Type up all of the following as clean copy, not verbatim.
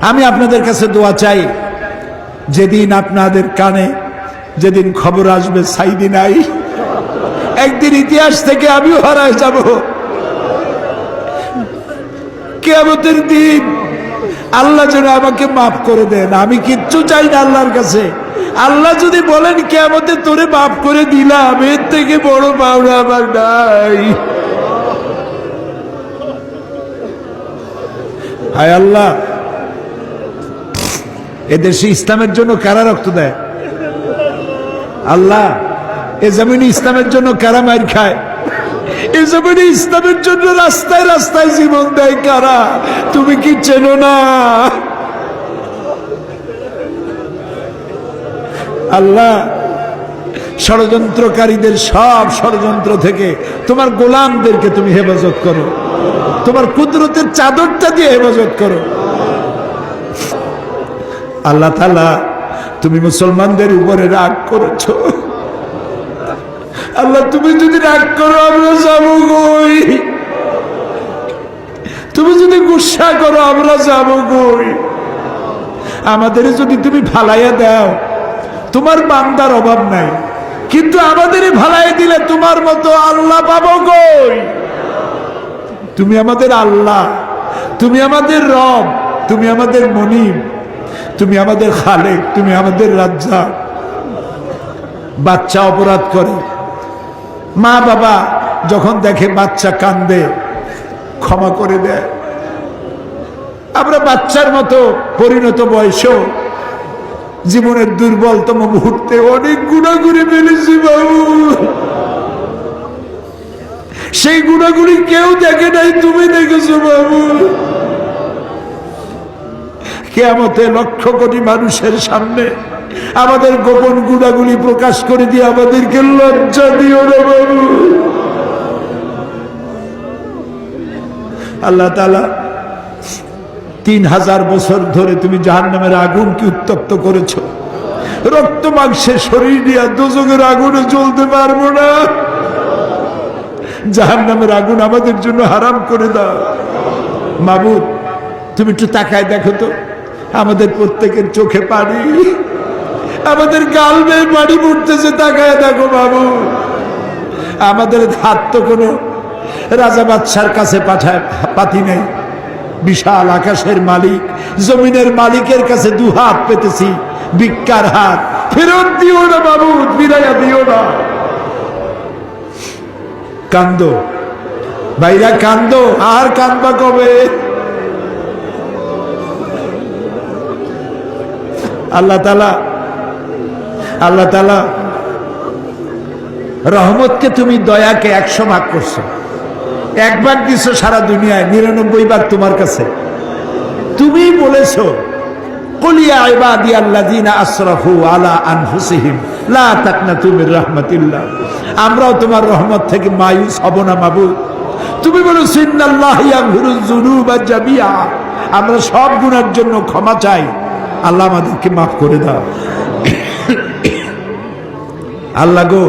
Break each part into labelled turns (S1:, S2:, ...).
S1: আমি আপনাদের কাছে দোয়া চাই, যেদিন আপনাদের কানে যেদিন খবর আসবে সাইদি নাই, একদিন ইতিহাস থেকে আমিও হারায় যাব। কিয়ামতের দিন আল্লাহ যেন আমাকে মাফ করে দেন। আমি কিচ্ছু চাই না আল্লাহর কাছে। আল্লাহ যদি বলেন কিয়ামতে তোরে মাফ করে দিলাম, এর থেকে বড় পাওনা আমার নাই। হায় আল্লাহ, এদেশে ইসলামের জন্য কারা রক্ত দেয়? আল্লাহ, এ জমিনে ইসলামের জন্য কারা মার খায়? এ জমিনে ইসলামের জন্য রাস্তায় রাস্তায় জীবন দেয় কারা? তুমি কি চেনো না? আল্লাহ, ষড়যন্ত্রকারীদের সব ষড়যন্ত্র থেকে তোমার গোলামদেরকে তুমি হেফাজত করো, তোমার কুদরতের চাদরটা দিয়ে হেফাজত করো। আল্লাহ তাআলা, তুমি মুসলমানদের উপরে রাগ করেছো। আল্লাহ, তুমি যদি রাগ করো আমরা যাবো কই? তুমি যদি গুসা করো আমরা যাবো কই? আমাদের যদি তুমি ভালাইয়া দাও, তোমার বান্দার অভাব নাই, কিন্তু আমাদের ভালাই দিলে তোমার মতো আল্লাহ পাবো কই? তুমি আমাদের আল্লাহ, তুমি আমাদের রব, তুমি আমাদের মনিব, তুমি আমাদের খালেক, তুমি আমাদের রাজ্জাক। বাচ্চা অপরাধ করে, মা বাবা যখন দেখে বাচ্চা কান্দে ক্ষমা করে দেয়। আমরা বাচ্চার মতো পরিণত বয়সেও জীবনের দুর্বলতম মুহূর্তে অনেক গুনাহ করে ফেলেছি বাবু। সেই গুনাহগুলি কেউ দেখে নাই, তুমি দেখেছো বাবু। কিয়ামতে লক্ষ কোটি মানুষের সামনে আমাদের গোপন গুনাহগুলি প্রকাশ করে দিয়ে আমাদেরকে লজ্জা দিও না বাবু। আল্লাহ তাআলা, 3000 বছর ধরে তুমি জাহান্নামের আগুনকে উত্তপ্ত করেছো। রক্ত মাংসের শরীর নিয়ে দোজখের আগুনে জ্বলতে পারবো না। জাহান্নামের আগুন আমাদের জন্য হারাম করে দাও মাবুদ। তুমি একটু তাকায় দেখো তো, আমাদের প্রত্যেকের চোখে পানি, আমাদের গাল বেয়ে পানি পড়তেছে, তাকায় দেখো বাবু। আমাদের হাত তো কোনো রাজা বাদশার কাছে পাতি নেই। বিশাল আকাশের মালিক, জমিনের মালিকের কাছে দুহাত পেতেছি, ভিক্ষার হাত। ফেরত দিও না বাবু, ফিরাইয়া দিও না। কান্দো ভাইরা, কান্দো। আর কান্দবা কবে? আল্লাহ তাআলা রহমতকে তুমি দয়াকে 100 ভাগ করছো। একবার দিছো সারা দুনিয়ায়, 99 বার তোমার কাছে। তুমি বলেছো, কুল ইয়া ইবাদিয়াল্লাযীনা আসরাফু আলা আনফুসিহিম লা তাকনাতু মির রাহমাতিল্লাহ। আমরাও তোমার রহমত থেকে মায়ুস হব না মাবুদ। তুমি বলেছো, ইন্নাল্লাহা ইয়াগফিরুয যুনুবা জামিআ। আমরা সব গুনাহের জন্য ক্ষমা চাই, আল্লাহ আমাদেরকে মাফ করে দাও। আল্লাহ গো,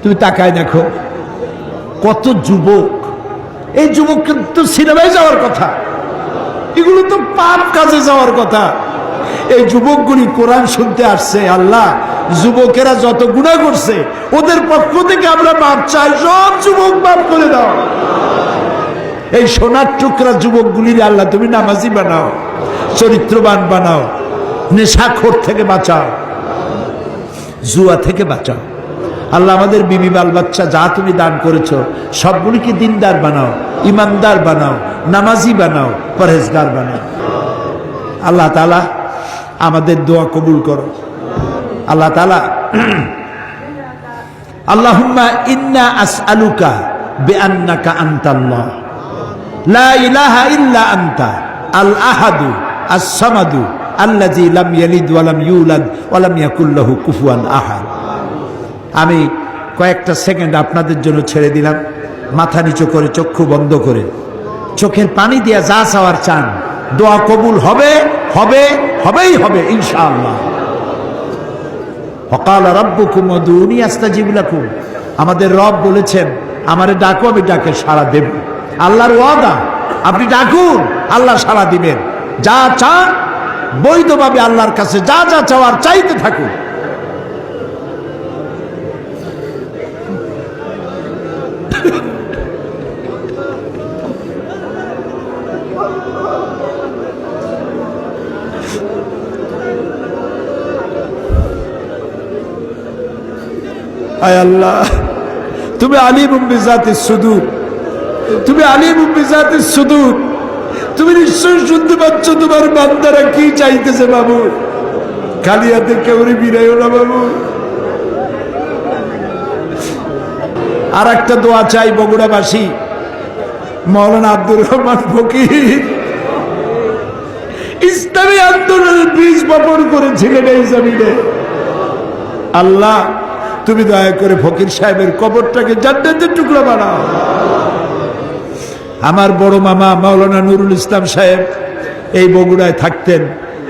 S1: তুমি তাকায় দেখো কত যুবক। এই যুবক কিন্তু সিনেমায় যাওয়ার কথা, এগুলো তো পাপ কাজে যাওয়ার কথা। এই যুবকগুলি কোরআন শুনতে আসছে। আল্লাহ, যুবকেরা যত গুনাহ করছে ওদের পক্ষ থেকে আমরা মাপ চাই। সব যুবক মাফ করে দাও। এই সোনার টুকরা যুবকগুলির আল্লাহ তুমি নামাজি বানাও, চরিত্রবান বানাও, নেশাখোর থেকে বাঁচাও, জুয়া থেকে বাঁচাও। আল্লাহ, আমাদের বিবি বাল বাচ্চা যা তুমি দান করেছো সবগুলিকে দিনদার বানাও, ইমানদার বানাও, নামাজি বানাও, পরহেজগার বানাও। আল্লাহ তাআলা আমাদের দোয়া কবুল করো। আল্লাহ তাআলা, আল্লাহুম্মা ইন্না আসআলুকা বিআন্নাকা আনতাল্লাহ লা ইলাহা ইল্লা আনতা আল আহাদু আস সামাদু আল্লাযী লাম ইয়ালিদ ওয়া লাম ইউলাদ ওয়া লাম ইয়াকুল লাহু কুফুয়ান আহাদ। আমি কয়েকটা সেকেন্ড আপনাদের জন্য ছেড়ে দিলাম। মাথা নিচু করে, চক্ষু বন্ধ করে, চোখের পানি দিয়ে যা চাওয়ার চান, দোয়া কবুল হবে, হবে, হবেই হবে ইনশাআল্লাহ। ওয়াকালা রাব্বুকুম উদউনি আস্তাজিব লাকুম। আমাদের রব বলেছেন, আমারে ডাকো, আমি ডাকে সাড়া দেব। আল্লাহর ওয়াদা, আপনি ডাকুন, আল্লাহ সাড়া দিবেন। যা চান বৈধভাবে আল্লাহর কাছে যা যা চাওয়ার চাইতে থাকুন। আয় আল্লাহ, তুমি আলিমুম বিজাতিস সুদূর, তুমি আলিমুম বিজাতিস সুদূর, তুমি নিশ্চয়ই শুনতে পাচ্ছ তোমার বান্দারা কি চাইতেছে বাবু। খালি হাতে কেউ বিরাইও না বাবু। আর একটা দোয়া চাই বগুড়াবাসী, মাওলানা আব্দুর রহমান ফকির ইসলামী আন্দোলনের বীজ বপন করেছিলেন এই জমিনে। আল্লাহ তুমি দয়া করে ফকির সাহেবের কবরটাকে জান্নাতের টুকরা বানাও। আমার বড় মামা মাওলানা নুরুল ইসলাম সাহেব এই বগুড়ায় থাকতেন,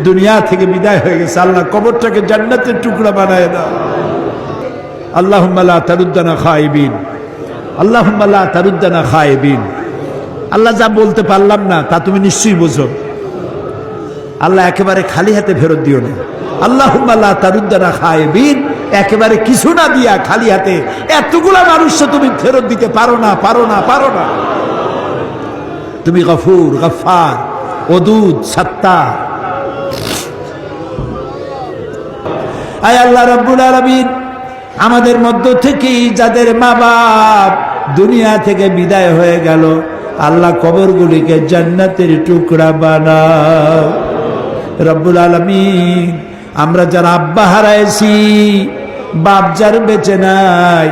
S1: দুনিয়া থেকে বিদায় হয়ে গেছে। আল্লাহ কবরটাকে জান্নাতের টুকরা বানায় দাও। আল্লাহুম্মা লা তারুদ্দানা খায়বিন, আল্লাহুম্মা লা তারুদ্দানা খায়বিন। আল্লাহ যা বলতে পারলাম না তা তুমি নিশ্চয়ই বোঝো। আল্লাহ একেবারে খালি হাতে ফেরত দিও না। আল্লাহুম্মা লা তারুদ্দানা খায়বিন, একেবারে কিছু না দিয়া খালি হাতে এতগুলা মানুষকে তুমি ফেরত দিতে পারো না, পারো না, পারো না। তুমি গফুর, গফফার, ওদুদ, সাত্তার। আয় আল্লাহ রাব্বুল আলামিন, আমাদের মধ্য থেকে যাদের মা বাপ দুনিয়া থেকে বিদায় হয়ে গেল, আল্লাহ কবরগুলিকে জান্নাতের টুকরা বানাও রব্বুল আলামিন। আমরা যারা আব্বা হারাইছি, বাপ যার বেঁচে নাই,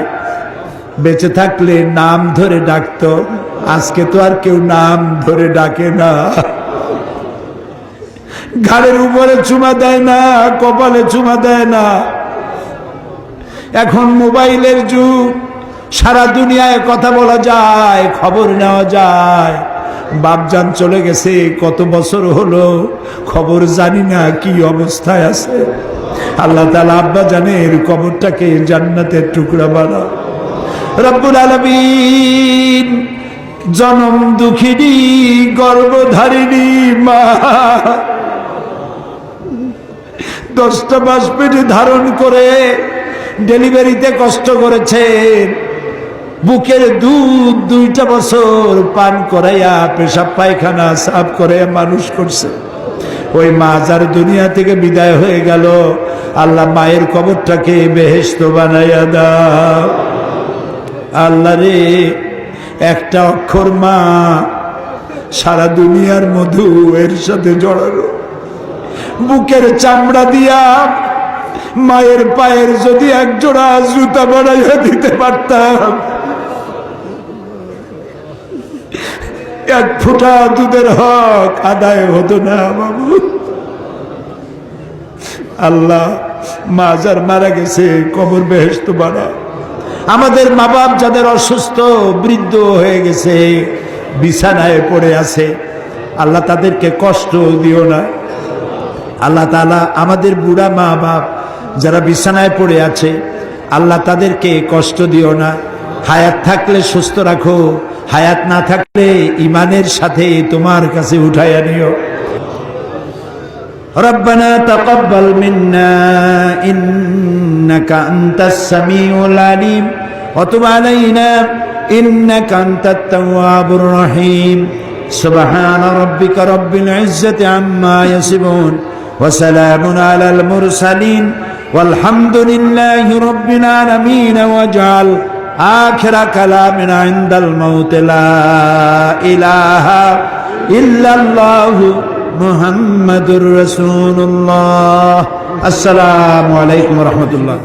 S1: বেঁচে থাকলে নাম ধরে ডাকতো, আজকে তো আর কেউ নাম ধরে ডাকে না। ঘাড়ের উপরে চুমা দেয় না, কপালে চুমা দেয় না। এখন মোবাইলের যুগ, সারা দুনিয়ায় কথা বলা যায়, খবর নেওয়া যায়। বাপজান চলে গেছে, কত বছর হলো খবর জানি না কি অবস্থায় আছে। আল্লাহ তাআলা আব্বা জানের কবরটাকে জান্নাতের টুকরা বানাও রব্বুল আলামিন। জনম দুঃখিনী গর্ভধারিণী মা 10টা মাস পেটে ধারণ করে ডেলিভারিতে কষ্ট করেছেন, বুকের দুধ 2টা বছর পান করাইয়া পেশাব পায়খানা সাফ করে মানুষ করছে। ওই মা যার দুনিয়া থেকে বিদায় হয়ে গেল, আল্লাহ মায়ের কবরটাকে বেহেশত বানাইয়া দাও। আল্লাহ রে, একটা অক্ষর মা সারা দুনিয়ার মধু এর সাথে জড়ানো। বুকের চামড়া দিয়া মায়ের পায়ের যদি এক জোড়া জুতা বানাইয়া দিতে পারতাম, এক ফোঁটা দুধের হক আদায় হতো না বাবু। আল্লাহ মা যার মারা গেছে কবর বেহেশত বানাও। আমাদের মা বাপ যাদের অসুস্থ, বৃদ্ধ হয়ে গেছে, বিছানায় পড়ে আছে, আল্লাহ তাদেরকে কষ্ট দিও না। আল্লাহ তাআলা আমাদের বুড়া মা বাপ যারা বিছানায় পড়ে আছে, আল্লাহ তাদেরকে কষ্ট দিও না। হায়াত থাকলে সুস্থ রাখো, হায়াত না থাকলে ইমানের সাথে তোমার কাছে উঠাইয়া নিও। ربنا تقبل منا إنك أنت السميع العليم وتب علينا إنك أنت التواب الرحيم سبحان ربك رب العزة عما يصفون وسلام على المرسلين والحمد لله رب العالمين واجعل آخر كلامنا عند الموت لا إله إلا الله محمد رسول الله। السلام عليكم ورحمة الله।